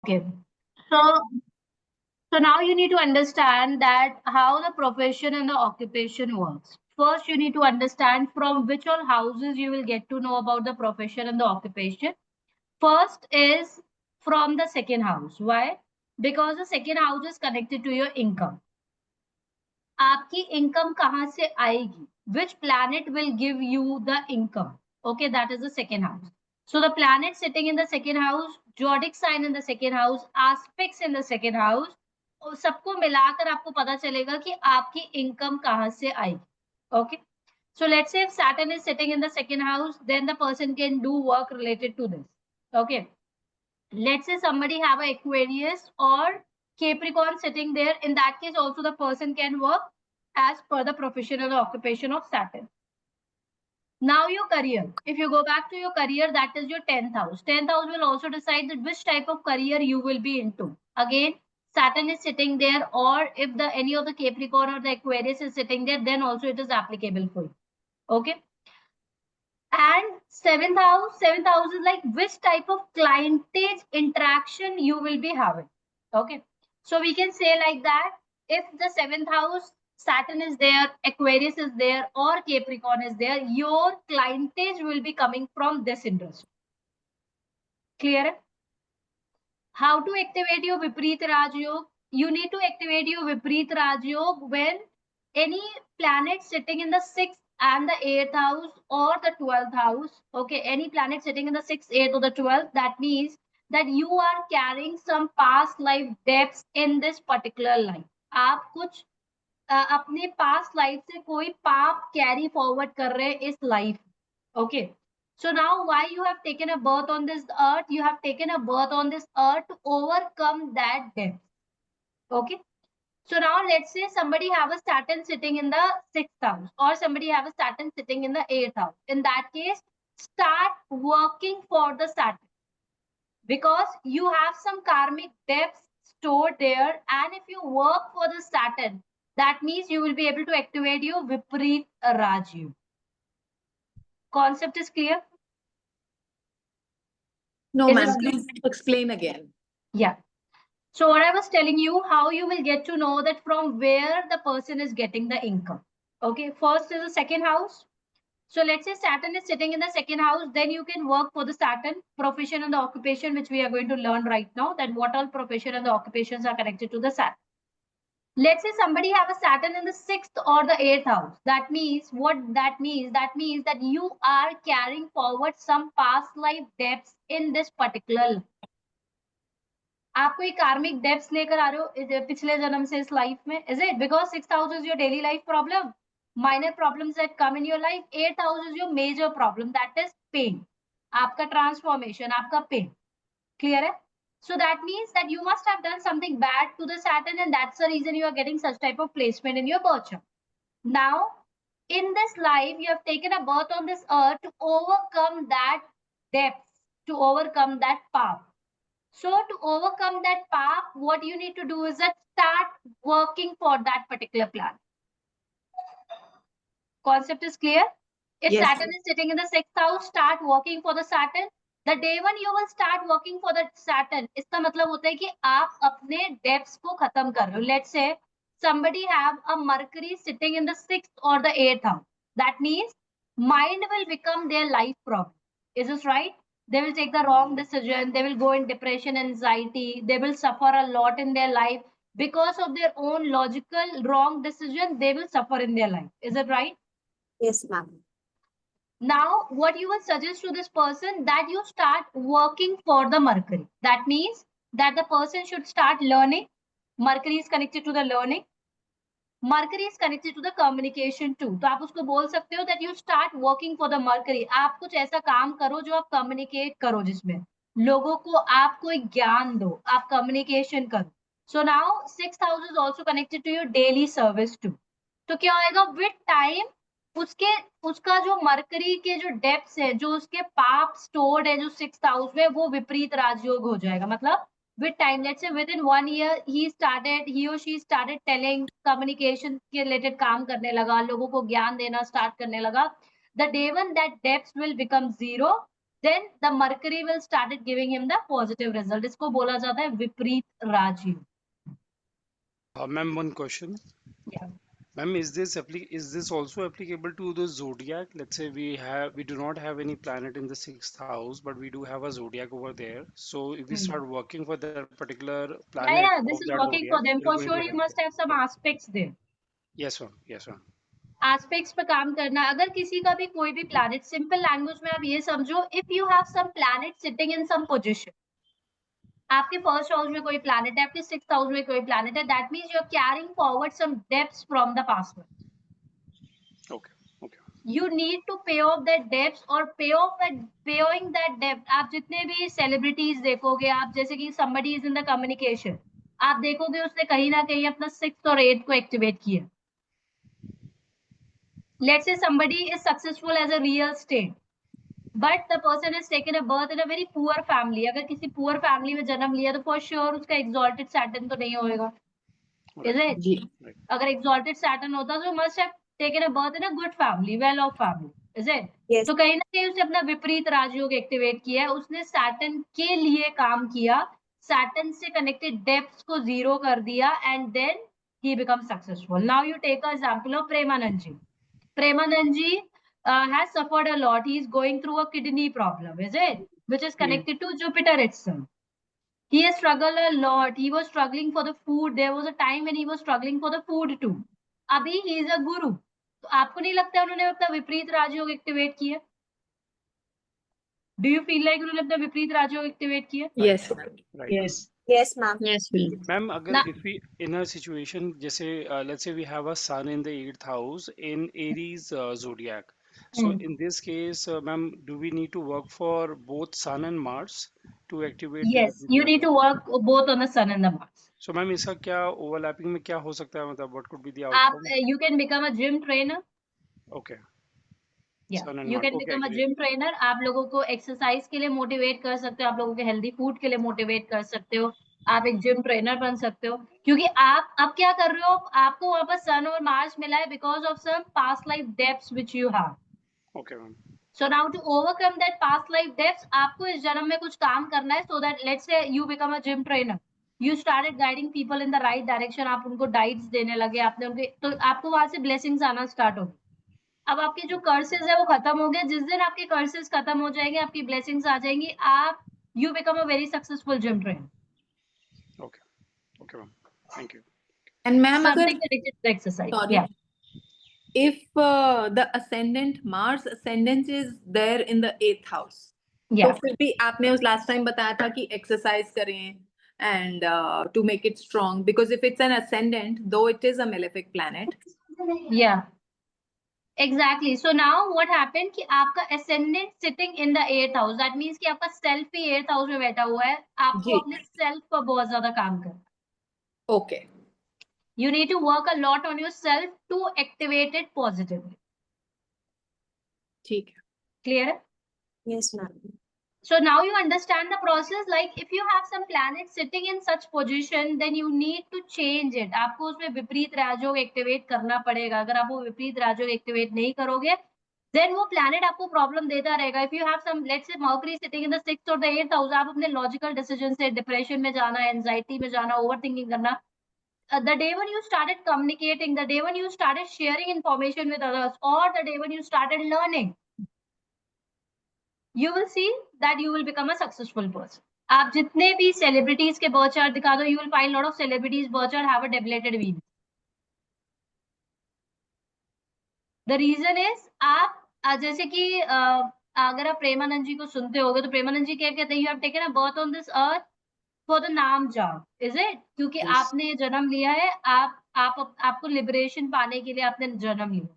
Okay. So, so now you need to understand that how the profession and the occupation works. First, you need to understand from which all houses you will get to know about the profession and the occupation. First is from the second house. Why? Because the second house is connected to your income. आपकी income कहाँ से आएगी? Which planet will give you the income? Okay, that is the second house. So the planet sitting in the second house, zodiac sign in the second house, aspects in the second house, सबको मिलाकर आपको पता चलेगा कि आपकी income कहाँ से आएगी. Okay. So let's say if Saturn is sitting in the second house, then the person can do work related to this. Okay. Let's say somebody have a Aquarius or Capricorn sitting there. In that case, also the person can work as per the professional occupation of Saturn. Now your career. If you go back to your career, that is your 10th house. 10th house will also decide that which type of career you will be into. Again, Saturn is sitting there, or if the any of the Capricorn or the Aquarius is sitting there, then also it is applicable for you. Okay. And seventh house is like which type of clientage interaction you will be having. Okay. So we can say like that, if the seventh house, Saturn is there, Aquarius is there, or Capricorn is there, your clientage will be coming from this industry. Clear? How to activate your Vipreet Raj Yog? You need to activate your Vipreet Raj Yog when any planet sitting in the 6th and the 8th house or the 12th house. Okay, any planet sitting in the 6th, 8th or the 12th, that means that you are carrying some past life depths in this particular life. आप कुछ अपने past life से कोई पाप carry forward कर रहे हैं इस life. Okay. So now why you have taken a birth on this earth? You have taken a birth on this earth to overcome that death. Okay. So now let's say somebody have a Saturn sitting in the 6th house or somebody have a Saturn sitting in the 8th house. In that case, start working for the Saturn because you have some karmic depths stored there. And if you work for the Saturn, that means you will be able to activate your Vipreet Raj Yog. Concept is clear? No, ma'am. Please explain again. Yeah. So what I was telling you, how you will get to know that from where the person is getting the income. Okay, first is the second house. So let's say Saturn is sitting in the second house, then you can work for the Saturn profession and the occupation, which we are going to learn right now, that what all profession and the occupations are connected to the Saturn. Let's say somebody have a Saturn in the 6th or the 8th house. That means what that means? That means that you are carrying forward some past life depths in this particular life. आप कोई कार्मिक debts लेकर आ रहे हो पिछले जन्म से इस लाइफ में. Is it because 6th house is your daily life problem, minor problems that come in your life. 8th house is your major problem, that is pain, आपका ट्रांसफॉर्मेशन, आपका पेन. क्लियर है? So that means that you must have done something bad to the Saturn, and that's the reason you are getting such type of placement in your birth chart. Now, in this life, you have taken a birth on this earth to overcome that depth, to overcome that path. So to overcome that path, what you need to do is that start working for that particular plan. Concept is clear? If yes, Saturn is sitting in the 6th house, start working for the Saturn. The day when you will start working for the Saturn, इसका मतलब होता है कि आप अपने depths को खत्म कर रहे हो. Let's say somebody have a Mercury sitting in the 6th or the 8th house. That means mind will become their life problem. Is this right? They will take the wrong decision. They will go in depression, anxiety. They will suffer a lot in their life because of their own logical wrong decision. They will suffer in their life. Is it right? Yes, ma'am. Now, what you will suggest to this person that you start working for the Mercury. That means that the person should start learning. Mercury is connected to the learning. Mercury is connected to the communication too. तो आप उसको बोल सकते हो that you start working for the Mercury. आप कुछ ऐसा काम करो जो आप communicate करो, जिसमें लोगों को आप कोई ज्ञान दो, आप communication करो. So now 6th house is also connected to your daily service too. तो क्या होएगा with time उसका जो मरकरी के जो डेप्थ है, जो उसके पाप स्टोर्ड है जो 6th हाउस में, वो विपरीत राजयोग हो जाएगा. मतलब with time, let's say within 1 year he or she started telling, communication के related काम करने लगा, लोगों को ज्ञान देना स्टार्ट करने लगा. The day when that depth will become zero, then the Mercury will started giving him the positive result. इसको बोला जाता है विपरीत राजयोग. Ma'am, one question. Yeah. Ma'am, is this also applicable to the zodiac? Let's say we do not have any planet in the sixth house, but we do have a zodiac over there. So if we start working for that particular planet Yeah, of this is that working for zodiac, them. it For is going sure, to you affect must them. have some Yeah. aspects there. Yes, ma'am. Yes, ma'am. Aspects पे काम करना. अगर किसी का भी कोई भी planet, simple language में आप ये समझो, if you have some planet sitting in some position, आपके फर्स्ट हाउस में कोई प्लैनेट है, आपके सिक्स्थ हाउस में कोई प्लैनेट है, that means you are carrying forward some debts from the past. Okay. Okay. You need to pay off that debts और paying that debt. आप जितने भी सेलिब्रिटीज देखोगे, आप जैसे कि somebody is in the communication, आप देखोगे उसने कहीं ना कहीं अपना 6th और 8th को एक्टिवेट किया. Let's say somebody is successful as a real estate, but the person has taken a birth in a very poor family. अगर किसी poor family में जन्म लिया तो for sure उसका exalted Saturn तो नहीं होएगा, is it? जी. Right. अगर exalted Saturn होता तो must have taken a birth in a good family, well-off family, is it? Yes. तो कहीं ना कहीं उसने अपना विपरीत राजयोग एक्टिवेट किया है, उसने सैटर्न के लिए काम किया, सैटर्न से कनेक्टेड डेप्थ्स को जीरो कर दिया, and then he become successful. Now you take a example of Premanand ji. Premanand ji has suffered a lot. He is going through a kidney problem, is it? Which is connected to Jupiter itself. He has struggled a lot. He was struggling for the food. There was a time when he was struggling for the food too. अभी he is a guru. तो आपको नहीं लगता उन्होंने अपना विपरीत राजयोग activate किया? Do you feel like उन्होंने अपना विपरीत राजयोग एक्टिवेट किया? Yes. Right. Yes. Yes, ma'am. Yes, ma'am. Ma'am, अगर Now- if we in a situation जैसे let's say we have a sun in the 8th house in Aries zodiac. So in this case, ma'am, do we need to work for both Sun and Mars to activate? Yes, you need to work both on the Sun and the Mars. So ma'am, इसका क्या overlapping में क्या हो सकता है, मतलब what could be the आप outcome? you can become a gym trainer. Okay. Yeah, Sun and you Mars. can Okay, become a great. gym trainer. आप लोगों को एक्सरसाइज के लिए मोटिवेट कर सकते हो, आप लोगों के हेल्दी फूड के लिए मोटिवेट कर सकते हो, आप एक जिम ट्रेनर बन सकते हो, क्योंकि आप अब क्या कर रहे हो, आपको वहां पर सन और मार्स मिला है because of some past life depths which you have. Okay, ma'am. So now to overcome that past life debts, आपको इस जन्म में कुछ काम करना है, so that let's say you become a gym trainer. You started guiding people in the right direction. आप उनको डाइट्स देने लगे, आपने उनके, तो आपको वहां से ब्लेसिंग्स आना स्टार्ट होगी. अब आपके जो कर्सेस है वो खत्म हो गए. जिस दिन आपके कर्सेस खत्म हो जाएंगे, आपकी ब्लेसिंग्स आ जाएंगी, आप you become a very successful gym trainer. Okay. Okay, ma'am. Thank you. And ma'am, Something अगर connected to exercise. sorry, Yeah. if the ascendant Mars ascendant is there in the 8th house, Yeah. तो फिर भी आपने उस last time बताया था कि exercise करें and to make it strong, because if it's an ascendant, though it is a malefic planet. Yeah. Exactly. So now what happened कि आपका ascendant sitting in the 8th house, that means कि आपका self ही 8th house में बैठा हुआ है, आपको जी. अपने self पर बहुत ज्यादा काम करना. Okay. You need to work a lot on yourself to activate it positively. ठीक है. Clear? Yes, ma'am. So now you understand the process. Like if you have some planet sitting in such position, then you need to change it. आपको उसमें विपरीत राजयोग activate करना पड़ेगा. अगर आप वो विपरीत राजयोग एक्टिवेट नहीं करोगे, then वो planet आपको प्रॉब्लम देता रहेगा. If you have some, let's say Mercury sitting in the 6th or the 8th house, आप अपने लॉजिकल डिसीजन से डिप्रेशन में जाना, एंजाइटी में जाना, ओवर थिंकिंग करना. The day when you started communicating, the day when you started sharing information with others, or the day when you started learning, you will see that you will become a successful person. आप जितने भी celebrities के birth chart दिखा दो, you will find lot of celebrities birth chart have a depleted Venus. The reason is आप जैसे कि अगर आप प्रेमानंद जी को सुनते होगे तो प्रेमानंद जी क्या कहते हैं, you have taken a birth on this earth for the नाम जाप, is it? क्योंकि Yes. आपने जन्म लिया है, आपको लिबरेशन पाने के लिए आपने जन्म लिया.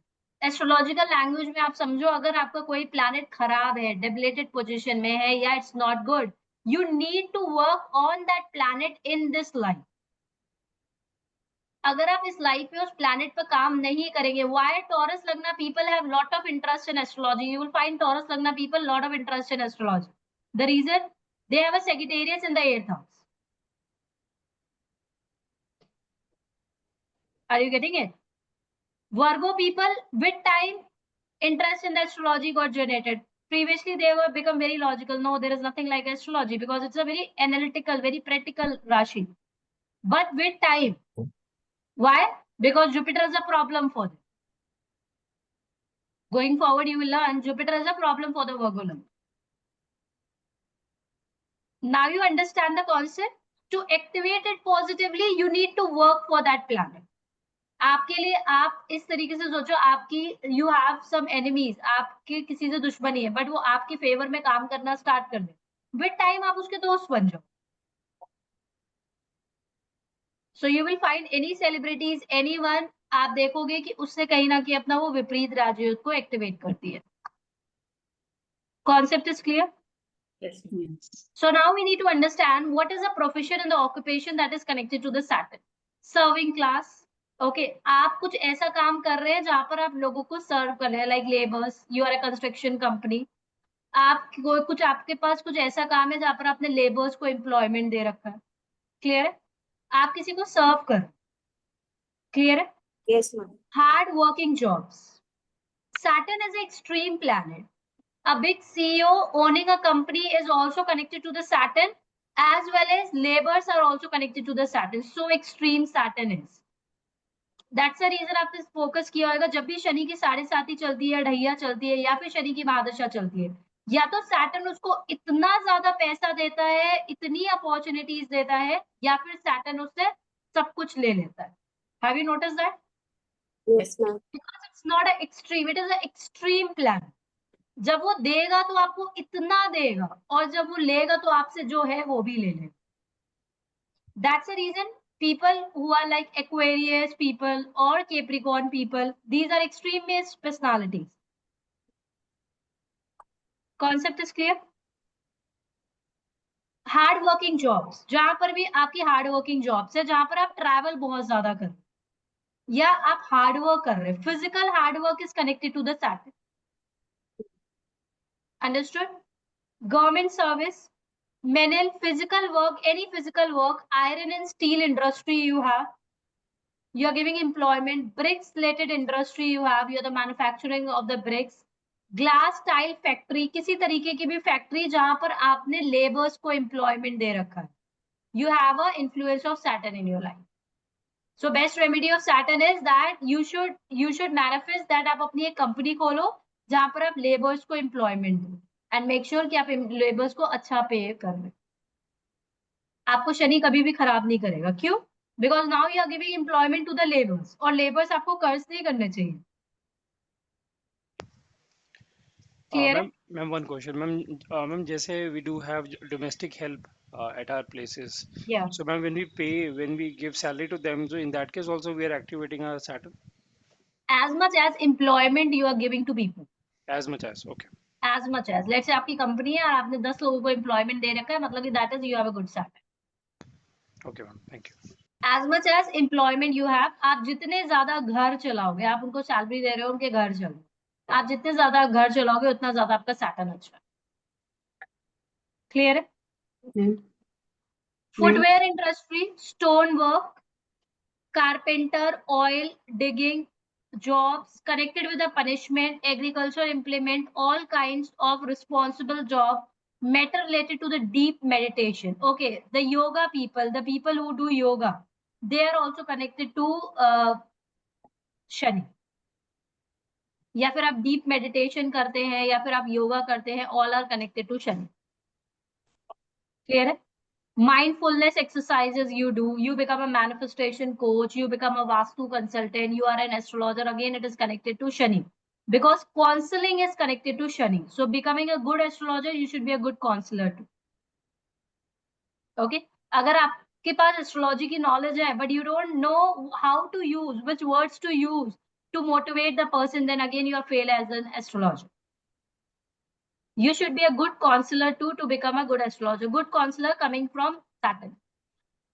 एस्ट्रोलॉजिकल लैंग्वेज में आप समझो, अगर आपका कोई प्लैनेट खराब है, डेबिलेटेड पोजीशन में है, या it's not good, you need to work on that planet in this life. अगर आप इस लाइफ में उस प्लैनेट पर काम नहीं करेंगे, why Taurus lagna people have lot of interest in astrology. You will find Taurus lagna people lot of interest in astrology. The reason, they have a Sagittarius in the 8th house. Are you getting it? Virgo people, with time, interest in astrology got generated. Previously, they were become very logical. No, there is nothing like astrology because it's a very analytical, very practical Rashi. But with time, why? Because Jupiter is a problem for them. Going forward, you will learn Jupiter is a problem for the Virgolum. Now you understand the concept. To activate it positively, you need to work for that planet. आपके लिए आप इस तरीके से सोचो, आपकी you have some enemies, आपके किसी से दुश्मनी है, बट वो आपके फेवर में काम करना स्टार्ट कर दे, विद टाइम आप उसके दोस्त बन जाओ. So you will find any celebrities, anyone, आप देखोगे कि उससे कहीं ना कहीं अपना वो विपरीत राजयोग को एक्टिवेट करती है. Concept is clear? Yes. So now we need to understand what is the profession and the occupation that is connected to the Saturn. Serving class. Okay, आप कुछ ऐसा काम कर रहे हैं जहां पर आप लोगों को सर्व कर रहे हैं, like labours, you are a construction company. आप कुछ आपके पास कुछ ऐसा काम है जहां पर आपने लेबर्स को एम्प्लॉयमेंट दे रखा है. क्लियर है? आप किसी को सर्व कर. क्लियर है? Yes, ma'am. Hard working jobs. Saturn is an extreme planet. A big CEO owning a company is also connected to the Saturn, as well as laborers are also connected to the Saturn. So extreme Saturn is. That's the reason आपने focus किया होगा जब भी शनि की 7.5 चलती है, ढैया चलती है, या फिर शनि की महादशा चलती है, या तो सैटर्न उसको इतना ज्यादा पैसा देता है, इतनी अपॉर्चुनिटीज देता है, या फिर सैटर्न उससे सब कुछ ले लेता है. Have you noticed that? Yes, ma'am. Because it's not an extreme, it is an extreme plan. जब वो देगा तो आपको इतना देगा, और जब वो लेगा तो आपसे जो है वो भी ले लेगा. That's the reason people who are like Aquarius people or Capricorn people, these are extreme-based personalities. Concept is clear? Hard working jobs, जहां पर भी आपकी हार्ड वर्किंग जॉब्स है, जहां पर आप ट्रैवल बहुत ज्यादा कर रहे हैं या आप हार्ड वर्क कर रहे हैं. Physical hard work is connected to the Saturn. Understood? Government service, manual physical work, any physical work, iron and steel industry you have, you are giving employment. Bricks related industry you have, you are the manufacturing of the bricks. Glass tile factory, किसी तरीके की भी factory जहां पर आपने labours को employment दे रखा है, you have a influence of Saturn in your life. So best remedy of Saturn is that you should manifest that आप अपनी एक कंपनी खोलो जहां पर आप लेबर्स को एम्प्लॉयमेंट दो, एंड मेक श्योर कि आप लेबर्स को अच्छा पे कर रहे. आपको शनि कभी भी खराब नहीं करेगा. क्यों? Because now you are giving employment to the labours, और लेबर्स आपको कर्ज नहीं करने चाहिए. क्लियर है? Ma'am, one question, ma'am, जैसे we do have domestic help at our places. या So, ma'am, when we give salary to them, so in that case also we are activating our Saturn as much as employment you are giving to people, as much as. Okay. As much as, let's say आपकी company है और आपने 10 लोगों को employment दे रखा है, मतलब कि that is you have a good Saturn. Okay, ma'am. Thank you. As much as employment you have, आप जितने ज्यादा घर चलाओगे, आप उनको सैलरी दे रहे हो, उनके घर चलो, आप जितने ज्यादा घर चलाओगे उतना ज्यादा आपका सैटर्न अच्छा है. क्लियर है? Footwear industry, stone work, carpenter, oil, digging, jobs connected with the punishment, agriculture implement, all kinds of responsible job, matter related to the deep meditation. Okay, the yoga people, the people who do yoga, they are also connected to Shani. या फिर आप deep meditation करते हैं या फिर आप yoga करते हैं, all are connected to Shani. Clear है? Mindfulness exercises you do, you become a manifestation coach, you become a Vastu consultant, you are an astrologer, again it is connected to Shani, because counseling is connected to Shani. So becoming a good astrologer, you should be a good counselor too. Okay, अगर आपके पास astrology की knowledge है but you don't know how to use, which words to use to motivate the person, then again you are fail as an astrologer. You should be a good counselor too to become a good astrologer. Good counselor coming from Saturn.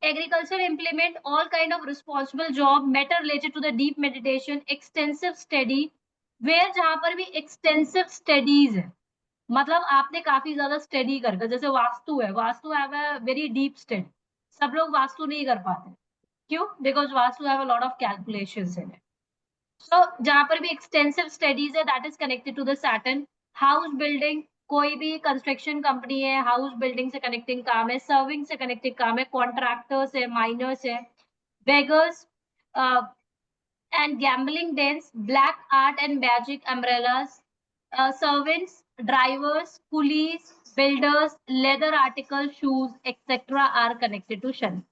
Agriculture implement all kind of responsible job, matter related to the deep meditation, extensive study, where जहां पर भी extensive studies है, मतलब आपने काफी ज्यादा study करके, जैसे वास्तु है, vastu have a very deep study. सब लोग वास्तु नहीं कर पाते. क्यों? Because vastu have a lot of calculations in it. So जहां पर भी एक्सटेंसिव स्टडीज है, that is connected to the Saturn. House building, कोई भी कंस्ट्रक्शन कंपनी है, हाउस बिल्डिंग से कनेक्टिंग काम है, सर्विंग से कनेक्टिंग काम है, कॉन्ट्रैक्टर्स है, माइनर्स है, beggars and gambling dens, black art and magic umbrellas, servants, drivers, coolies, builders, leather articles, shoes, etc. are connected to Shani.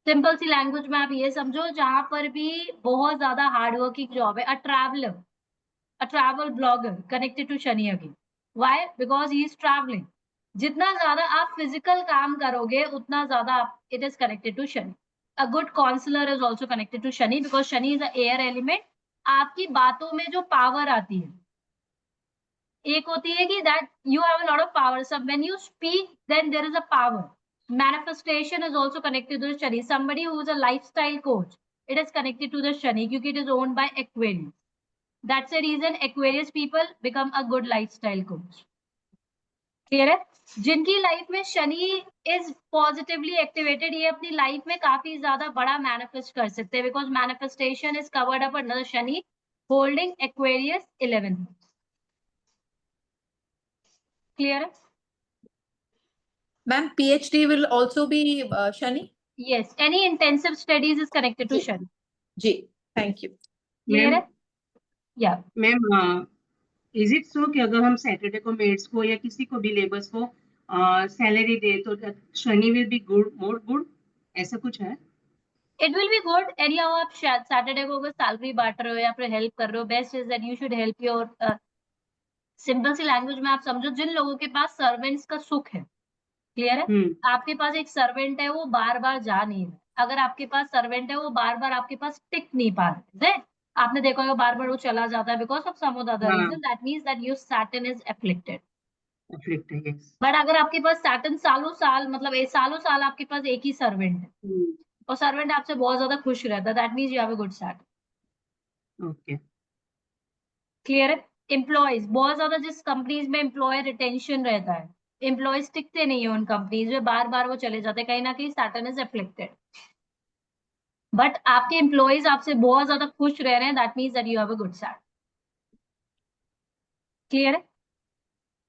Simple सी लैंग्वेज में आप ये समझो, जहां पर भी बहुत ज्यादा हार्ड वर्किंग जॉब है, a travel blogger connected to Shani again. Why? Because he is traveling. जितना ज्यादा आप फिजिकल काम करोगे उतना ज्यादा it is connected to Shani. A good counselor is also connected to Shani because Shani is the air element. आपकी बातों में जो पावर आती है, एक होती है कि that you have a lot of power. So when you speak, then there is a power. Manifestation is also connected to the Shani. Somebody who is a lifestyle coach, it is connected to the Shani क्योंकि it is owned by Aquarius. That's the reason Aquarius people become a good lifestyle coach. Clear है? जिनकी life में Shani is positively activated, ये अपनी life में काफी ज्यादा बड़ा मैनिफेस्ट कर सकते हैं because manifestation is covered up under Shani holding Aquarius 11. Clear है? Ma'am, PhD will also be Shani? Yes, any intensive studies is connected to ji. Shani. जी, thank you. क्लियर है? या मैम, इज इट सो कि अगर हम सैटरडे को मेड्स को या किसी को भी लेबर्स को सैलरी दे तो Shani will be good, more good, ऐसा कुछ है? It will be good. Any how आप सैटरडे को अगर सैलरी बांट रहे हो या फिर हेल्प कर रहे हो, best is that you should help your, simple सी लैंग्वेज में आप समझो, जिन लोगों के पास सर्वेंट्स का सुख है. क्लियर है? आपके पास एक सर्वेंट है, वो बार बार जा नहीं रहा. अगर आपके पास सर्वेंट है, वो बार बार आपके पास टिक नहीं पा रहे, आपने देखा होगा बार बार वो चला जाता है because of some other reason. That means that your Saturn is afflicted. But अगर आपके पास सैटर्न सालों साल, मतलब सालों साल आपके पास एक ही सर्वेंट है और सर्वेंट आपसे बहुत ज्यादा खुश रहता है, that means you have a good Saturn. Okay, clear है? एम्प्लॉयज, बहुत ज्यादा जिस कंपनीज में एम्प्लॉय रिटेंशन रहता है, एम्प्लॉयज टिकते नहीं है उन कंपनीज में, बार बार वो चले जाते हैं, कहीं ना कहीं सैटर्न इज एफ्लिक्टेड. बट आपके एम्प्लॉयज आपसे बहुत ज्यादा खुश रह रहे हैं, that means that you have a good Saturn. Clear है?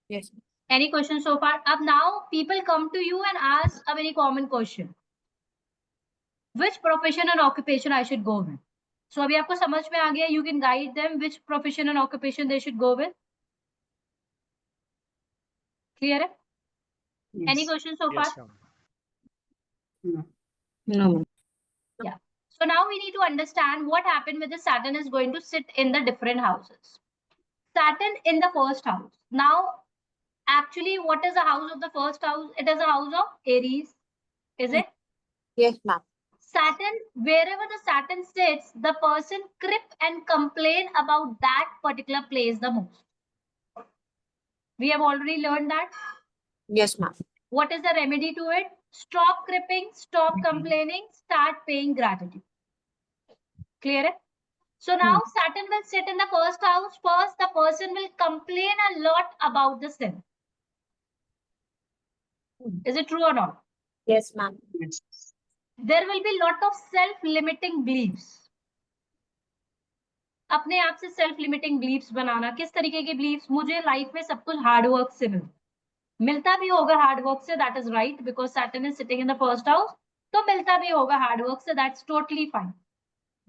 Yes. Any questions so far? Ab now people come to you and ask a very common question. Which profession and occupation I should go with? So अभी आपको समझ में आ गया, you can guide them which profession and occupation they should go with. Clear है? Any questions so far? Yes, ma'am. No. Yeah. So now we need to understand what happened with the Saturn is going to sit in the different houses. Saturn in the first house. Now, actually, what is the house of the first house? It is a house of Aries. Is it? Yes, ma'am. Saturn, wherever the Saturn sits, the person crip and complain about that particular place the most. We have already learned that. Yes, ma'am. What is the remedy to it? Stop cripping, stop complaining, start paying gratitude. Clear? So now Saturn will sit in the first house. First, the person will complain a lot about the sin. Is it true or not? Yes, ma'am. There will be lot of self-limiting beliefs. अपने आप से self limiting beliefs बनाना. किस तरीके के beliefs? मुझे life में सब कुछ हार्ड वर्क से मिलता भी होगा हार्ड वर्क से, that is right, because Saturn is sitting in the first house, तो मिलता भी होगा हार्ड वर्क से, दैट्स टोटली फाइन.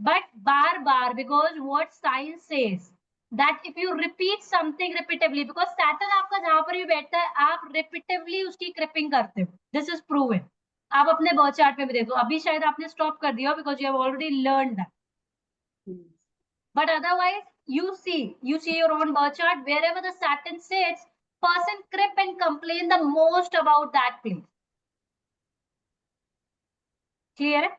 बट बार बार, because what science says that if you repeat something repetitively, because Saturn आपका जहां पर भी बैठता है, आप रिपीटेवली उसकी क्रिपिंग करते हो. This is proven. आप अपने बर्थ चार्ट में भी देखो, अभी शायद आपने स्टॉप कर दिया because you have already learn that. But otherwise, you see your own birth chart, wherever the Saturn sits, person crip and complain the most about that place. Clear है?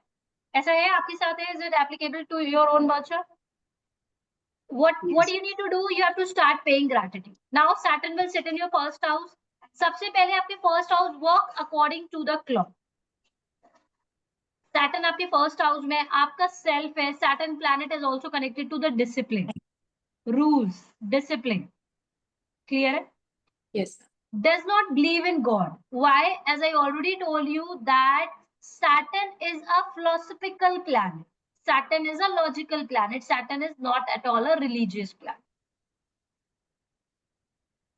ऐसा है आपके साथ है? Is it applicable to your own birth chart? What you need to do? You have to start paying gratitude. Now Saturn will sit in your first house. सबसे पहले आपके first house work according to the clock. Saturn आपके first house में, आपका self है. Saturn planet is also connected to the discipline, rules, discipline. Clear है? Yes. Does not believe in God. Why? As I already told you that Saturn is a philosophical planet. Saturn is a logical planet. Saturn is not at all a religious planet.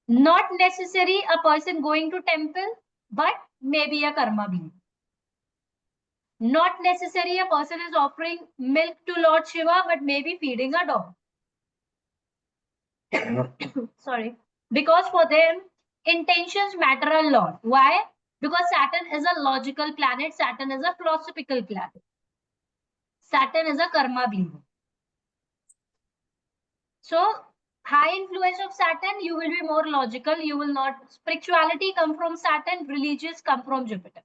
Not necessary a person going to temple, but maybe a karma being. Not necessary a person is offering milk to Lord Shiva, but maybe feeding a dog. Sorry. Because for them, intentions matter a lot. Why? Because Saturn is a logical planet. Saturn is a philosophical planet. Saturn is a karma being. So, high influence of Saturn, you will be more logical. You will not. Spirituality come from Saturn. Religious come from Jupiter.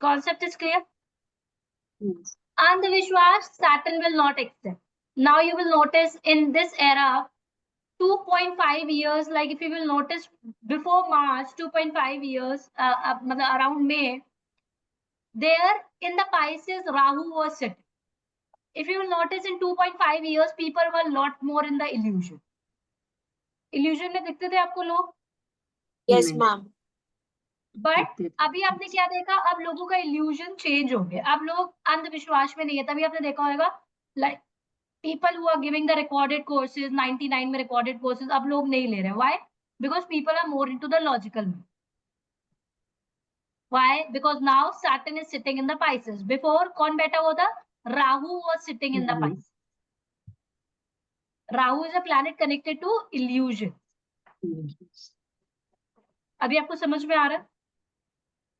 Concept is clear? Yes. Andhvishwas, Saturn will not accept. Now you will notice in this era, 2.5 years, like if you will notice before March, 2.5 years, around May, there in the Pisces, Rahu was sitting. If you will notice in 2.5 years, people were a lot more in the illusion. Illusion में दिखते थे आपको लोग? Yes, नहीं, ma'am. But दिखते थे। अभी आपने क्या देखा? अब लोगों का इल्यूजन चेंज हो गया. अब लोग अंधविश्वास में नहीं है. तभी आपने देखा होगा like people who are giving the recorded courses, 99 में recorded courses, अब लोग नहीं ले रहे. Why? Because people are more into the logical. Why? Because now Saturn is sitting in the Pisces. Before कौन बैठा हुआ था? Rahu was sitting in the Pisces. Rahu is a planet connected to illusion. Yes. अभी आपको समझ में आ रहा है?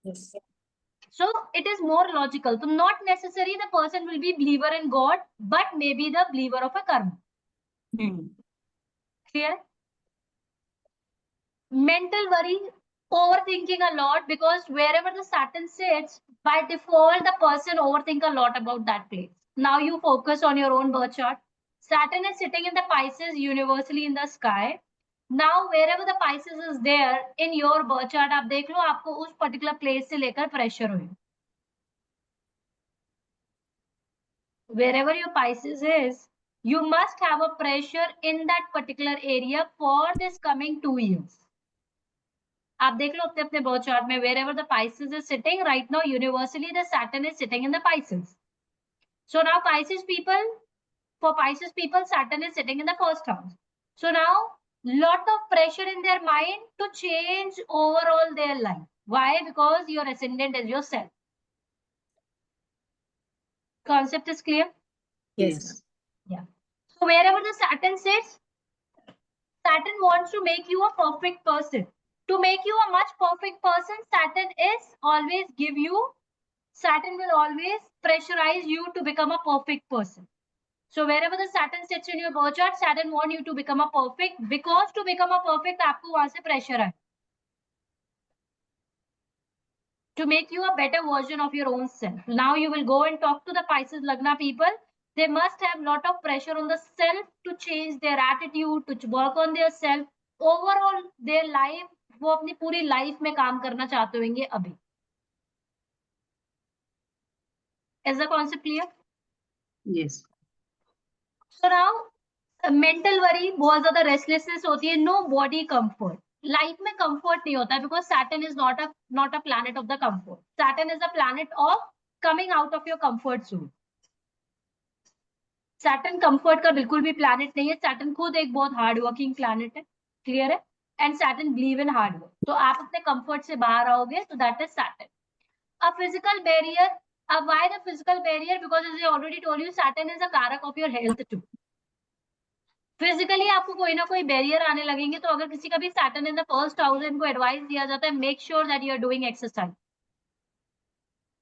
Yes. So it is more logical. So not necessarily the person will be believer in God, but maybe the believer of a karma. Clear? Mental worry, overthinking a lot, because wherever the Saturn sits, by default, the person overthink a lot about that place. Now you focus on your own birth chart. Saturn is sitting in the Pisces universally in the sky. Now wherever the Pisces is there in your birth chart, आप देख लो आपको उस particular place से लेकर pressure हुई. Wherever your Pisces is, you must have a pressure in that particular area for this coming 2 years. आप देख लो अपने अपने बर्थ चार्ट में, wherever the Pisces is sitting right now, universally the Saturn is sitting in the Pisces. So now for Pisces people, Saturn is sitting in the first house. So now lot of pressure in their mind to change overall their life. Why? Because your ascendant is yourself. Concept is clear? Yes. So wherever the Saturn sits, Saturn wants to make you a perfect person. To make you a much perfect person, Saturn will always pressurize you to become a perfect person. So wherever the Saturn sits in your birth chart, Saturn wants you to become a perfect, because to become a perfect, आपको वहां से pressure है. To make you a better version of your own self. Now you will go and talk to the Pisces Lagna people. They must have lot of pressure on the self to change their attitude, to work on their self. Overall, their life, वो अपनी पूरी life में काम करना चाहते होंगे अभी. Is the concept clear? Yes. So now, mental worry, बहुत ज़्यादा restlessness होती है. No body comfort. Life में comfort नहीं होता है, because Saturn is not a planet of the comfort. Saturn is a planet of coming out of your comfort zone. Saturn comfort का बिल्कुल भी planet नहीं है. Saturn खुद एक बहुत hard working planet है. Clear है? And Saturn believe in hard work. तो आप अपने comfort से बाहर आओगे, so that is Saturn. A physical barrier. Why the physical barrier? Because as I already told you, Saturn is a karak of your health too. Physically आपको कोई ना कोई बैरियर आने लगेंगे. तो अगर किसी का भी Saturn in the first house है, इनको एडवाइस दिया जाता है, make sure that you are doing exercise.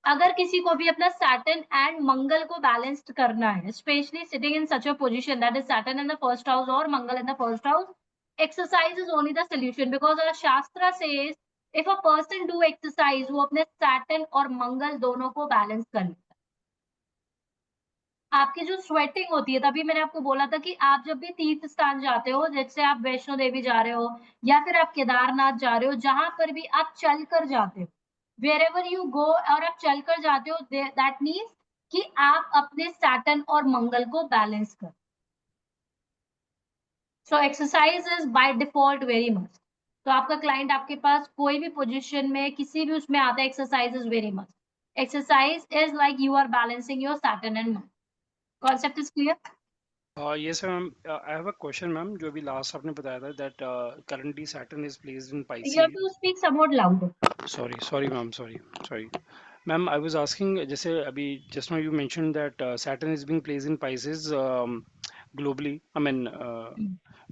अगर किसी को भी अपना सैटर्न एंड मंगल को बैलेंस्ड करना है, specially sitting in such a position that is Saturn in the first house और Mangal in the first house, exercise is only the solution. Because our shastra says if a person do exercise, वो अपने Saturn और मंगल दोनों को balance कर लेता है. आपकी जो स्वेटिंग होती है, तभी मैंने आपको बोला था कि आप जब भी तीर्थ स्थान जाते हो, जैसे आप वैष्णो देवी जा रहे हो या फिर आप केदारनाथ जा रहे हो, जहां पर भी आप चल कर जाते हो, wherever you go, और आप चल कर जाते हो, that means कि आप अपने सैटर्न और मंगल को बैलेंस कर. So exercise is by default very must. तो आपका क्लाइंट आपके पास कोई भी पोजीशन में किसी भी उसमें आता है, exercise is very must. Exercise is like you are balancing your Saturn and Mangal. Concept is clear? Yes, ma'am. I have a question, ma'am. जो अभी last आपने बताया था that currently Saturn is placed in You have Pisces. to speak somewhat louder. Sorry, ma'am. Sorry. Ma'am, I was asking, जैसे अभी just now you mentioned that Saturn is being placed in Pisces globally. I mean,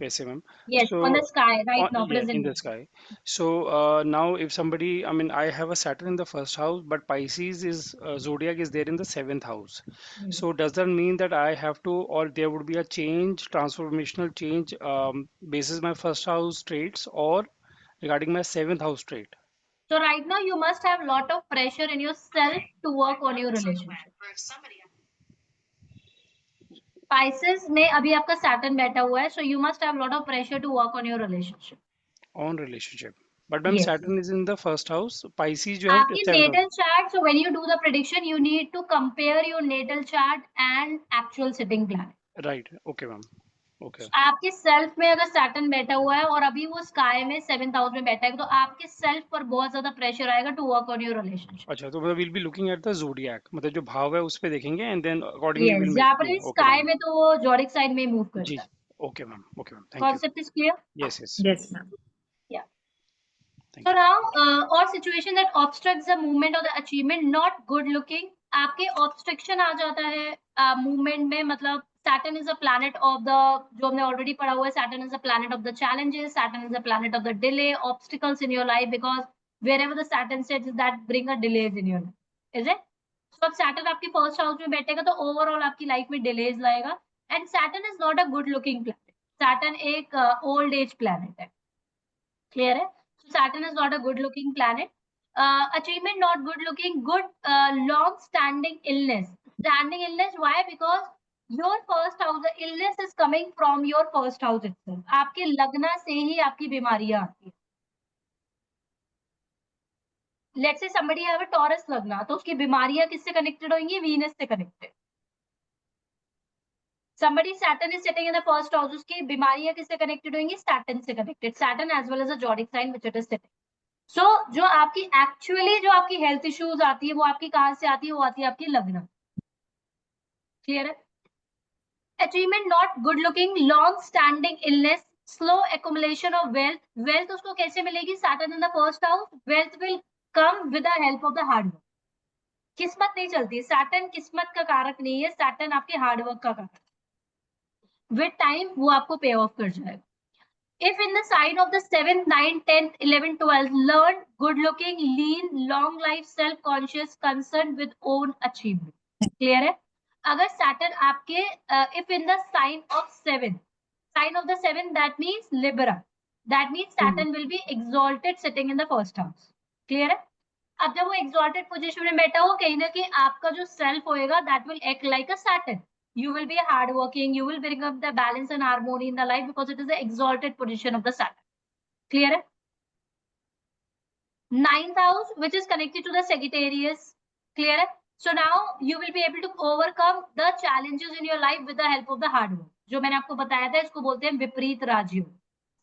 वैसे ma'am. Yes, So on the sky right now, yeah, in the presently. sky. So now if somebody, I mean, I have a Saturn in the first house, but Pisces is zodiac is there in the seventh house. Hmm. So does that mean that I have to, or there would be a change, transformational change, basis my first house traits or regarding my seventh house trait? So right now you must have lot of pressure in yourself to work on your relationship. Pisces में अभी आपका Saturn बैठा हुआ है, so you must have lot of pressure to work on your relationship. On relationship. But ma'am, Yes. Saturn is in the first house. Pisces जो है आपकी seventh house. natal chart, so when you do the prediction, you need to compare your natal chart and actual sitting planet. Right. Okay, ma'am. Okay. आपके self में अगर Saturn बैठा हुआ है और अभी वो स्काई में 7th हाउस में बैठा है तो आपके सेल्फ पर बहुत ज्यादा प्रेशर आएगा to work on your relationship. अच्छा, तो मतलब we'll be looking at the zodiac, मतलब जो भाव है उस पे देखेंगे and then accordingly yes, we'll जहाँ make. पर Okay, स्काई ma'am. में तो वो जॉडिक साइन में मूव जी. करता है. Okay, ma'am. Okay, ma'am. Thank you. Concept is clear? Yes. Yes, ma'am. Yeah. Thank So you. now, or situation that obstructs the movement or the achievement, not good looking. आपके obstruction आ जाता है movement में, मतलब Saturn is a planet of the, जो हमने already पढ़ा हुआ है, Saturn is a planet of the challenges, Saturn is a planet of the delay, obstacles in your life, because wherever the Saturn sits, that bring a delays in your life, is it? So अब Saturn आपकी first house में बैठेगा तो overall आपकी life में delays लाएगा, and Saturn is not a good looking planet. Saturn एक old age planet है, clear है? So Saturn is not a good looking planet. Achievement not good looking. Good long standing illness. Standing illness, why? Because your first house, the illness is coming from your first house itself. आपके लग्न से ही आपकी बीमारियां आती है. Let's say somebody have a Taurus लग्न, तो उसकी बीमारियां किससे कनेक्टेड होंगी? वीनस से connected. Somebody Saturn is sitting in the first house, उसकी बीमारियां किससे कनेक्टेड होंगी? Saturn से connected. Saturn as well as a zodiac sign which it is sitting. So, जो आपकी एक्चुअली जो आपकी हेल्थ इश्यूज आती है वो आपकी कहां से आती है? वो आती है आपकी लग्न. क्लियर है? Achievement not good looking, long standing illness, slow accumulation of wealth. Wealth उसको कैसे मिलेगी? Saturn in the first house. Wealth will come with the help of the hard work. किस्मत नहीं चलती. सैटर्न किस्मत का कारक नहीं है, सैटर्न आपके हार्ड वर्क का कारक. विद टाइम वो आपको पे ऑफ कर जाएगा. If in the sign of the 7th, 9th, 10th, 11th, 12th, learn, good looking, lean, long life, self-conscious, concerned with own achievement. Clear है? अगर Saturn आपके if in the sign of 7th, sign of the 7th, that means Libra. That means Saturn will be exalted sitting in the first house. Clear है? अब जब वो exalted position में बैठा हो, कहीं ना कहीं आपका जो self होएगा, that will act like a Saturn. You will be hardworking, you will bring up the balance and harmony in the life because it is the exalted position of the Saturn. Clear? Ninth house, which is connected to the Sagittarius. Clear? So now you will be able to overcome the challenges in your life with the help of the hard work. जो मैंने आपको बताया था, इसको बोलते हैं विपरीत राजयोग.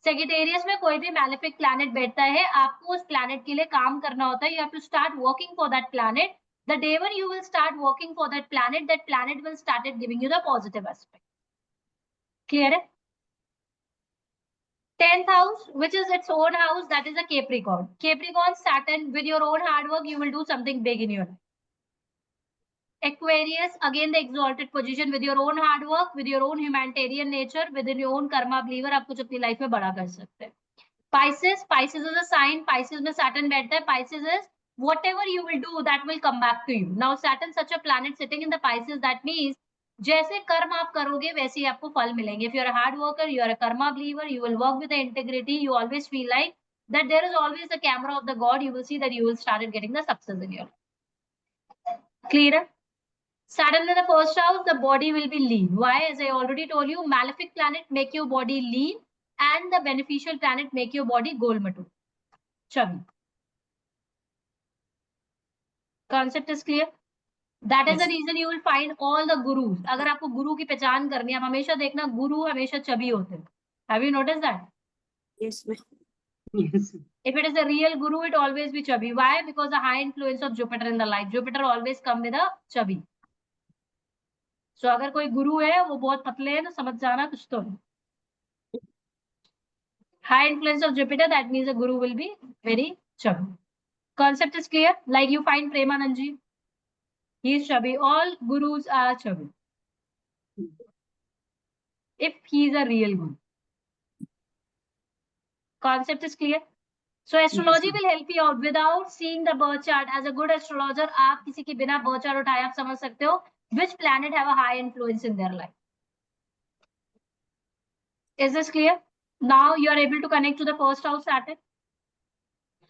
Sagittarius में कोई भी malefic planet बैठता है, आपको उस planet के लिए काम करना होता है. You have to start working for that planet. The day when you will start working for that planet will started giving you the positive aspect. Clear? 10th house, which is its own house, that is a Capricorn. Capricorn, Saturn, with your own hard work, you will do something big in your life. Aquarius, again the exalted position, with your own hard work, with your own humanitarian nature, within your own karma believer, आप कुछ अपनी life में बड़ा कर सकते हैं. Pisces, Pisces is a sign. Pisces में Saturn बैठता है. Pisces is whatever you will do, that will come back to you. Now Saturn, such a planet sitting in the Pisces, that means जैसे कर्म आप करोगे वैसे ही आपको फल मिलेंगे. If you are a hard worker, you are a karma believer, you will work with the integrity, you always feel like that there is always the camera of the God, you will see that you will start getting the success in your life. Clear? Saturn in the first house, the body will be lean. Why? As I already told you, malefic planet make your body lean and the beneficial planet make your body goal mature. Chubby. Concept is clear? That is the reason you will find all the gurus. अगर आपको गुरु की पहचान करनी है, आप हमेशा देखना गुरु हमेशा चबी होते हैं. Have you noticed that? Yes, ma'am. Yes. If it is a real guru, it always be chubby. Why? Because the high influence of Jupiter in the life. Jupiter always come with a chubby. सो अगर कोई गुरु है वो बहुत पतले हैं तो समझ जाना कुछ तो है. High influence of Jupiter, that means the guru will be very chubby. Concept is clear? Like you find Premanand ji, he is chubby. All gurus are chubby. If he is a real guru. Concept is clear? So astrology will help you out. Without seeing the birth chart, as a good astrologer, आप किसी के बिना birth chart उठाए आप समझ सकते हो which planet have a high influence in their life. Is this clear? Now you are able to connect to the first house Saturn.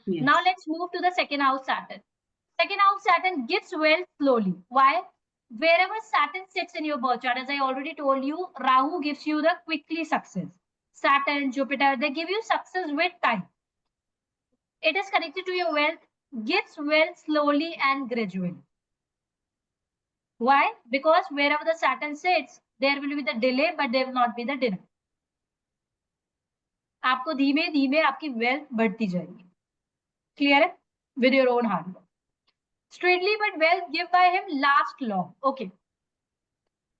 Yes. Now let's move to the second house Saturn. Second house Saturn gives wealth slowly. Why? Wherever Saturn sits in your birth chart, as I already told you, Rahu gives you the quickly success. Saturn, Jupiter, they give you success with time. It is connected to your wealth, gives wealth slowly and gradually. Why? Because wherever the Saturn sits, there will be the delay, but there will not be the delay. आपको धीमे धीमे आपकी wealth बढ़ती जाएगी. Clear है? With your own hard work. Straightly, but wealth given by him last long. Okay.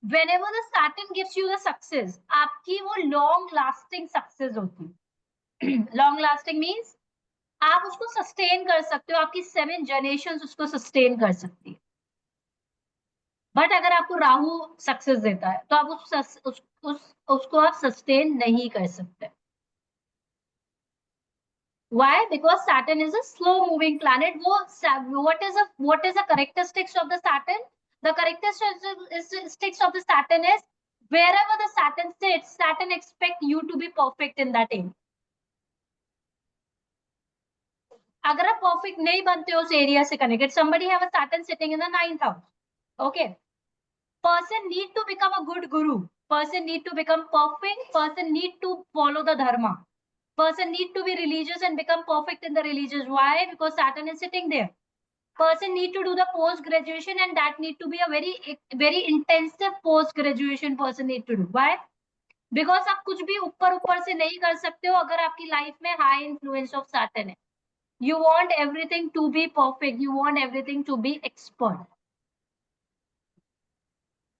Whenever the Saturn gives you the success, आपकी वो long lasting success होती है. Long lasting means आप उसको sustain कर सकते हो, आपकी 7 generations उसको sustain कर सकती है. बट अगर आपको राहु सक्सेस देता है तो आप उसको आप सस्टेन नहीं कर सकते. Why? Because Saturn is a slow moving planet. What is the characteristics of the Saturn? The characteristics of the Saturn is wherever the Saturn sits, Saturn expect you to be perfect in that area. अगर आप perfect नहीं बनते हो उस area से connected, somebody have a Saturn sitting in the 9th house. Okay. Person need to become a good guru. Person need to become perfect. Person need to follow the dharma. Person need to be religious and become perfect in the religious. Why? Because Saturn is sitting there. Person need to do the post graduation, and that need to be a very intensive post graduation person need to do. Why? Because आप कुछ भी ऊपर से नहीं कर सकते हो अगर आपकी लाइफ में high influence of Saturn है. You want everything to be perfect. You want everything to be expert.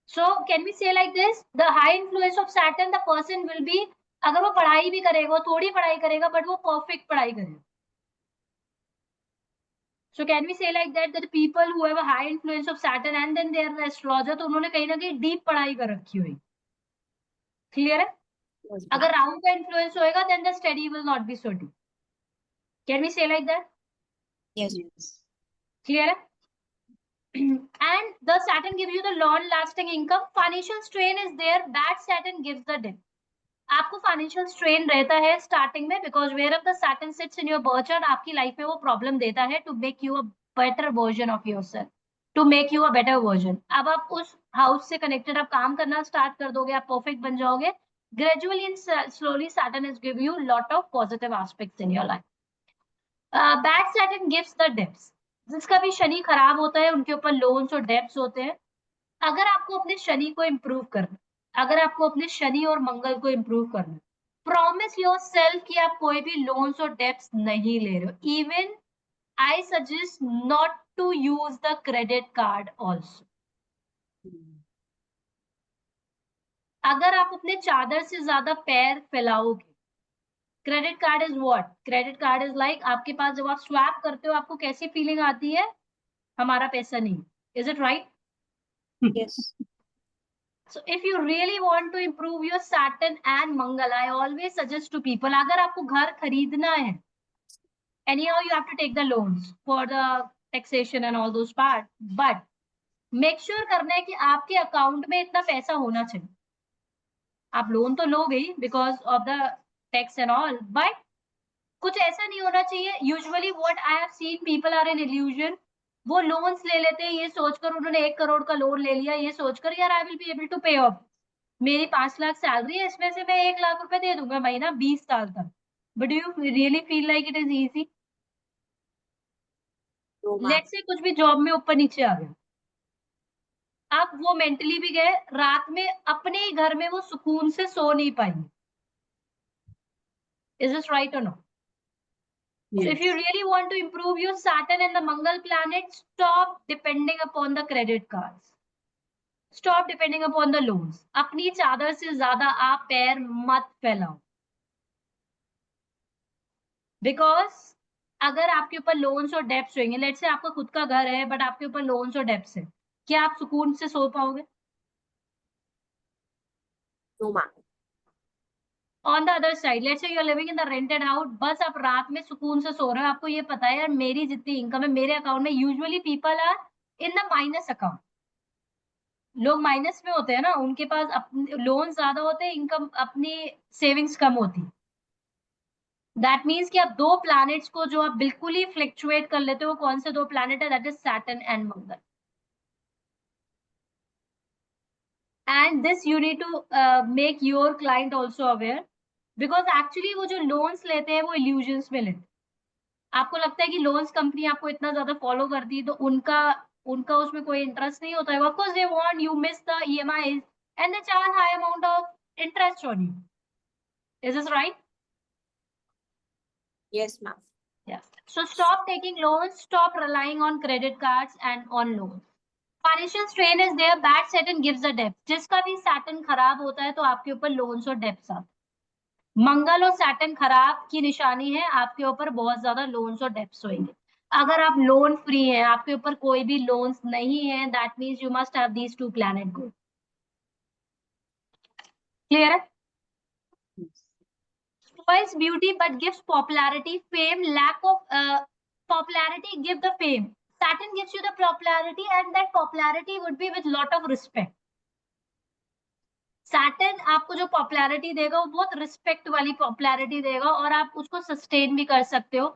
So can we say like this? The high influence of Saturn, the person will be, अगर वो पढ़ाई भी करेगा, थोड़ी पढ़ाई करेगा, but वो perfect पढ़ाई करेगा. So can we say like that the people who have a high influence of Saturn and then they are astrologer, तो उन्होंने कहीं ना कहीं deep पढ़ाई कर रखी हुई. Clear है? अगर राहु का influence होएगा, then the study will not be so deep. Can we say like that? Yes. Clear है? And the Saturn gives you the long-lasting income. Financial strain is there. That Saturn gives the dip. आपको financial strain रहता है starting में because where the Saturn sits in your birth chart आपकी life में वो problem देता है to make you a better version of yourself, to make you a better version. अब आप उस हाउस से कनेक्टेड आप काम करना स्टार्ट कर दोगे, आप परफेक्ट बन जाओगे. Gradually and slowly Saturn is give you lot of positive aspects in your life. Bad Saturn gives the debts. जिसका भी शनि खराब होता है उनके ऊपर लोन्स और डेब्ट्स होते हैं. अगर आपको अपने शनि को इम्प्रूव करना, अगर आपको अपने शनि और मंगल को इम्प्रूव करना, प्रॉमिस योरसेल्फ कि आप कोई भी लोन्स और डेब्ट्स नहीं ले रहे हो. Even I suggest not to use the credit card also. अगर आप अपने चादर से ज्यादा पैर फैलाओगे, credit card is what? Credit card is like आपके पास जब आप स्वैप करते हो आपको कैसी फीलिंग आती है? हमारा पैसा नहीं. Is it right? Yes. So if you really want to improve your Saturn and Mangal, I always suggest to people, अगर आपको घर खरीदना है, anyhow you have to take the loans for the taxation and all those parts, but make sure करना है कि आपके account में इतना पैसा होना चाहिए. आप लोन तो लोगे ही because of the tax and all, but कुछ ऐसा नहीं होना चाहिए. Usually what I have seen, people are in illusion. वो लोन्स ले लेते हैं ये सोचकर, उन्होंने 1 करोड़ का लोन ले लिया ये सोचकर यार I will be able to pay off, मेरी 5 लाख सैलरी है इसमें से मैं 1 लाख रुपए दे दूंगा महीना 20 साल तक. But you really feel like it is easy? Let's say कुछ भी जॉब में ऊपर नीचे आ गया, आप वो मेंटली भी गए, रात में अपने ही घर में वो सुकून से सो नहीं पाएंगे. इज दिस राइट और not? So if you really want to improve your Saturn and the Mangal planet, stop depending upon the credit cards. Stop depending upon the loans. अपनी चादर से ज्यादा आप पैर मत फैलाओ. बिकॉज अगर आपके ऊपर लोन्स और डेब्ट्स होंगे, लेट्स से आपका खुद का घर है बट आपके ऊपर लोन्स और डेब्ट्स है, क्या आप सुकून से सो पाओगे? No, ma'am. On the other side, let's say you are living in the rented house, बस आप रात में सुकून से सो रहे हो, आपको ये पता है यार मेरी जितनी इनकम है मेरे अकाउंट में, usually people are in the minus account. लोग माइनस में होते हैं ना, उनके पास लोन ज्यादा होते हैं, इनकम अपनी सेविंग्स कम होती. दैट मीन्स कि आप दो प्लैनेट्स को जो आप बिल्कुल ही फ्लक्चुएट कर लेते हो, कौन से दो प्लैनेट है? That is Saturn and Mangal. And this you need to make your client also aware, because actually वो जो लोन्स लेते हैं वो इल्यूजन्स में लेते हैं. आपको लगता है कि लोन्स कंपनी आपको इतना ज्यादा फॉलो करती है तो उनका उनका उसमें कोई इंटरेस्ट नहीं होता है. Of course they want you miss the EMIs and they charge high amount of interest on you. Is this right? Yes, ma'am. Yes. So stop taking loans, stop relying on credit cards and on loans. Financial strain is there, bad Saturn gives the debt. जिसका भी Saturn खराब होता है तो आपके ऊपर loans और debts आते हैं. मंगल और Saturn खराब की निशानी है, आपके ऊपर बहुत ज्यादा loans और debts होंगे. अगर आप लोन फ्री हैं, आपके ऊपर कोई भी लोन्स नहीं है, that means you must have these two planet good. Clear है? Spoils beauty but gives popularity, fame. Lack of popularity give the fame. Saturn gives you the popularity and that popularity would be with lot of respect. Saturn आपको जो popularity देगा वो बहुत respect वाली popularity देगा और आप उसको sustain भी कर सकते हो.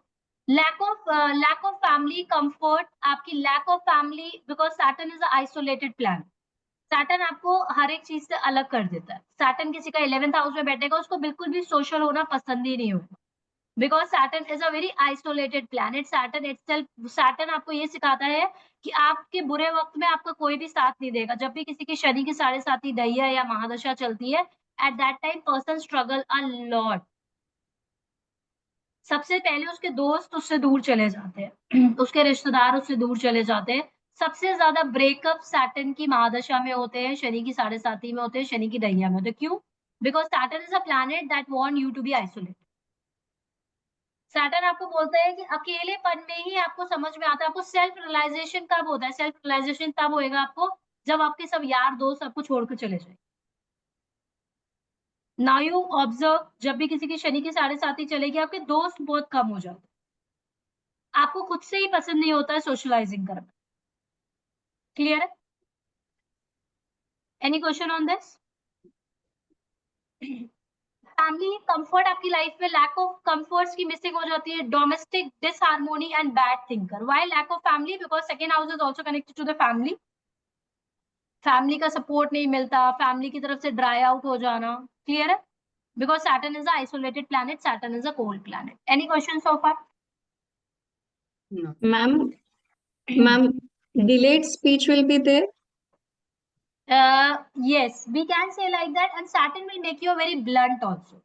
Lack of family comfort, आपकी lack of family because Saturn is an isolated planet. Saturn आपको हर एक चीज से अलग कर देता है. सैटर्न किसी का 11th हाउस में बैठेगा, उसको बिल्कुल भी सोशल होना पसंद ही नहीं होगा, because Saturn is a very isolated planet. Saturn आपको ये सिखाता है कि आपके बुरे वक्त में आपका कोई भी साथ नहीं देगा. जब भी किसी की शनि की 7.5 दैया या महादशा चलती है, at that time person struggle a lot. सबसे पहले उसके दोस्त उससे दूर चले जाते हैं, उसके रिश्तेदार उससे दूर चले जाते हैं. सबसे ज्यादा ब्रेकअप सैटर्न की महादशा में होते हैं, शनि की 7.5 में होते हैं, शनि की दैया में होते हैं. क्यों? Because Saturn is a planet that want you to be isolated. Saturn आपको बोलता है कि अकेलेपन में ही आपको समझ में आता है. आपको सेल्फ रियलाइजेशन कब होता है? सेल्फ रियलाइजेशन तब होएगा आपको जब आपके सब यार दोस्त आपको छोड़कर चले जाए. नाउ यू ऑब्जर्व, जब भी किसी की शनि की 7.5 चलेगी, आपके दोस्त बहुत कम हो जाते. आपको खुद से ही पसंद नहीं होता है सोशलाइजिंग करना. क्लियर है? Any question on this? Family comfort आपकी लाइफ में लैक ऑफ कंफर्ट्स की मिसिंग हो जाती है. Domestic disharmony and bad thinker. Why lack of family? Because second house is also connected to the family. Family का support नहीं मिलता, family की तरफ से ड्राई आउट हो जाना. क्लियर है? Because Saturn is a isolated planet, Saturn is a cold planet. Any question so far? No. Ma'am, delayed speech will be there. Yes, we can say like that, and Saturn will make you very blunt also.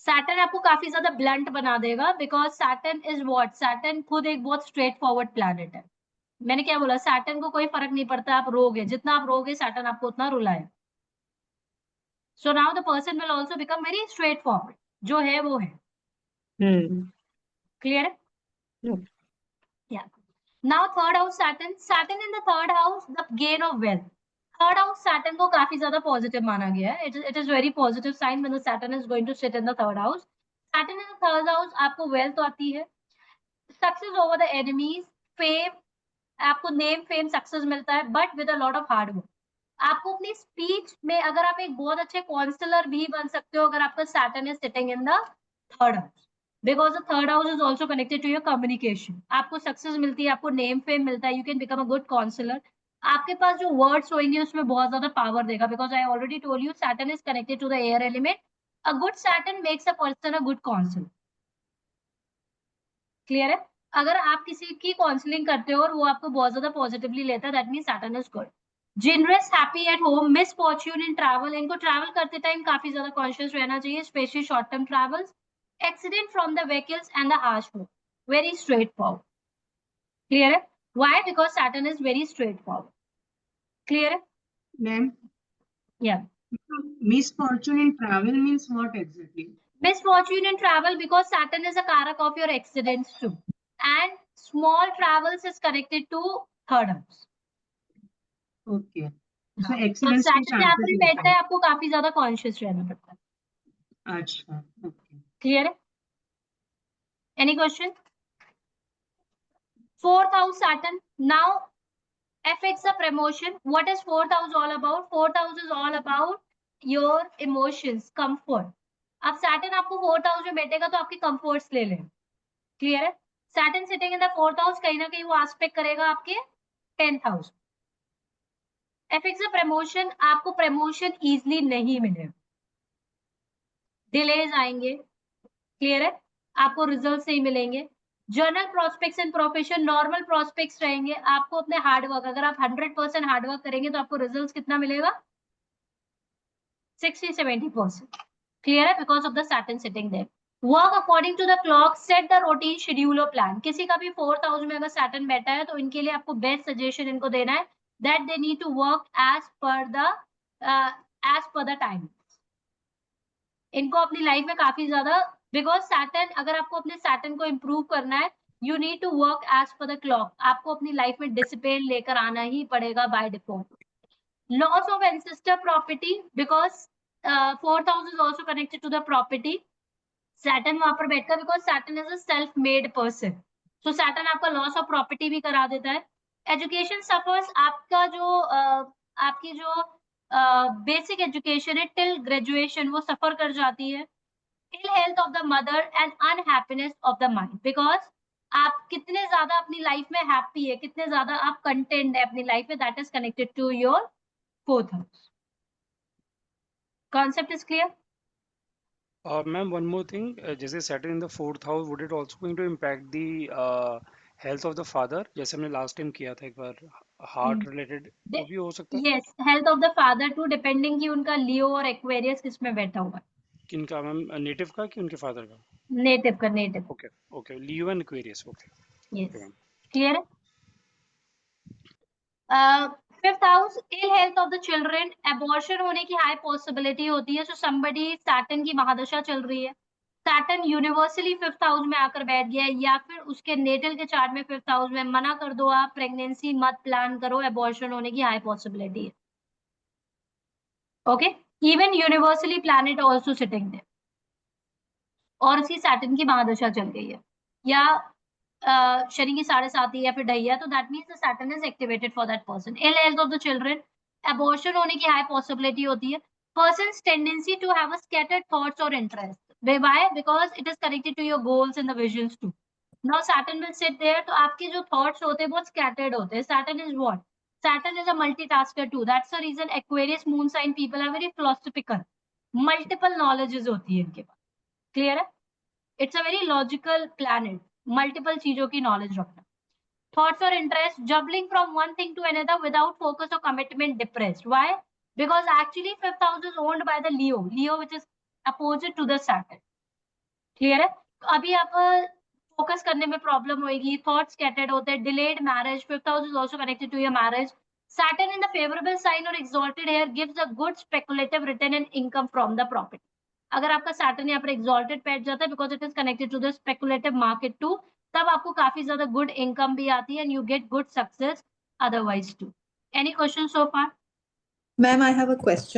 Saturn आपको काफी ज्यादा blunt बना देगा, because Saturn is what? Saturn खुद एक बहुत straight forward planet है. मैंने क्या बोला? Saturn को कोई फर्क नहीं पड़ता आप रोगे, जितना आप रोगे Saturn आपको उतना रुलाए. So now the person will also become very straightforward. जो है वो है. Clear है? No. Yeah. Now third house Saturn. Saturn in the third house, the gain of wealth. Third house Saturn को काफी ज्यादा positive माना गया है. It is very positive sign when the Saturn is going to sit in the third house. Saturn in the third house आपको wealth आती है. Success over the enemies, fame, आपको name, fame, success मिलता है, but with a lot of hard work. आपको अपनी speech में, अगर आप एक बहुत अच्छे counselor भी बन सकते हो अगर आपका Saturn is sitting in the third house. Because the third house is also connected to your communication. आपको सक्सेस मिलती है, आपको नेम फेम मिलता है, you can become a good counsellor. आपके पास जो वर्ड्स होंगे उसमें बहुत ज्यादा पावर देगा, because I already told you Saturn is connected to the air element. A good Saturn makes a person a good counsellor. Clear है? अगर आप किसी की काउंसलिंग करते हो और वो आपको बहुत ज्यादा पॉजिटिवली लेता है, that mean Saturn is good. Generous, happy at home, miss Fortune in travel. इनको ट्रैवल करते टाइम काफी ज्यादा कॉन्शियस रहना चाहिए, specially short term travels. Accident from the vehicles and the harsh work. Very straightforward. Clear है? Why? Because Saturn is very straightforward. Clear? Ma'am, Yeah. misfortune in travel means what exactly? Misfortune in travel, because Saturn is a karak of your accidents too. And small travels is connected to third house. Okay. So अब accidents के Saturn जहाँ पर chances ही होते बैठता है आपको काफी ज्यादा कॉन्शियस रहना पड़ता है. हैं. अच्छा. Okay. Clear है? Any question? Fourth house Saturn. Now affects the promotion. What is fourth house all about? Fourth house is all about your emotions, comfort. अब Saturn आपको fourth house में बैठेगा तो आपके comforts ले लें. Clear है? Saturn sitting in the fourth house कहीं ना कहीं वो aspect करेगा आपके 10th house. Affects the promotion. आपको promotion easily नहीं मिलेगा. Delays आएंगे. Clear है? आपको रिजल्ट नहीं मिलेंगे. Journal prospects and profession normal prospects रहेंगे. आपको अपने हार्डवर्क, अगर आप 100% हार्डवर्क करेंगे तो आपको रिजल्ट कितना मिलेगा? 60-70%. क्लियर है? Because of the Saturn sitting there. Work according to the clock, set the routine, schedule और प्लान. किसी का भी फोर्थ हाउस में अगर सैटर्न बैठा है तो इनके लिए आपको बेस्ट सजेशन इनको देना है that they need to work as per the time. इनको अपनी लाइफ में काफी ज्यादा, बिकॉज सैटर्न, अगर आपको अपने सैटर्न को इम्प्रूव करना है, you need to work as per the clock. आपको अपनी लाइफ में डिसिप्लिन लेकर आना ही पड़ेगा by default. Loss of ancestor property, because fourth house is also connected to the property. Saturn वहां पर बैठकर, because Saturn is a self made person, so Saturn आपका लॉस ऑफ प्रॉपर्टी भी करा देता है. Education suffers. आपका जो आपकी जो बेसिक एजुकेशन है टिल ग्रेजुएशन वो सफर कर जाती है. Ill health of the mother and unhappiness of the mind, because आप कितने ज्यादा अपनी लाइफ में हैप्पी है, कितने ज्यादा आप कंटेंट है अपनी लाइफ में, that is connected to your fourth house. Concept is clear? Ma'am, one more thing. जैसे Saturn in the fourth house, would it also going to impact the health of the father? जैसे हमने last time किया था एक बार, heart related, वो भी हो सकता है? Yes, health of the father too, depending कि उनका लियो और एक्वेरियस किस में बैठा हुआ है. किनका मैम, नेटिव का कि उनके फादर का? नेटिव का, नेटिव. Okay okay, Leo and Aquarius. Okay yes, ma'am. Clear है? Fifth house, ill health of the children. Abortion होने की हाई पॉसिबिलिटी होती है. सो समबडी, सैटर्न की महादशा चल रही है, सैटर्न यूनिवर्सली फिफ्थ हाउस में आकर बैठ गया है, या फिर उसके नेटल के चार्ट में फिफ्थ हाउस में, मना कर दो आप, प्रेगनेंसी मत प्लान करो, एबॉर्शन होने की हाई पॉसिबिलिटी है. Okay, even universally planet also sitting there, और उसकी सैटर्न की महादशा चल गई है, या शनि की 7.5 या फिर ढैया, तो that means the Saturn is activated for that person. Ill health of the children, abortion होने की हाई पॉसिबिलिटी होती है. Persons tendency to have a scattered thoughts और interest. Why? Because it is connected to your goals and the visions too. Now Saturn will sit there, तो आपके जो thoughts होते हैं बहुत स्कैटर्ड होते हैं. Saturn is what? Saturn is a multitasker too. That's the reason Aquarius moon sign people are very philosophical. Multiple knowledges होती है इनके पास. Clear है? It's a very logical planet. Multiple चीजों की knowledge रखना. Thoughts or interest, juggling from one thing to another without focus or commitment, depressed. Why? Because actually fifth house is owned by the Leo. Leo which is opposite to the Saturn. Clear है? तो अभी आप focus करने में problem होगी, thoughts scattered होते हैं, delayed marriage. Fifth house is also connected to your marriage. Saturn in the favourable sign और exalted here gives a good speculative return and income from the property. अगर आपका Saturn यहाँ पर exalted बैठ जाता है, because it is connected to the speculative market too, तब आपको काफी ज्यादा गुड इनकम भी आती है and you get good success otherwise too. Any question so far? Ma'am, I have a question.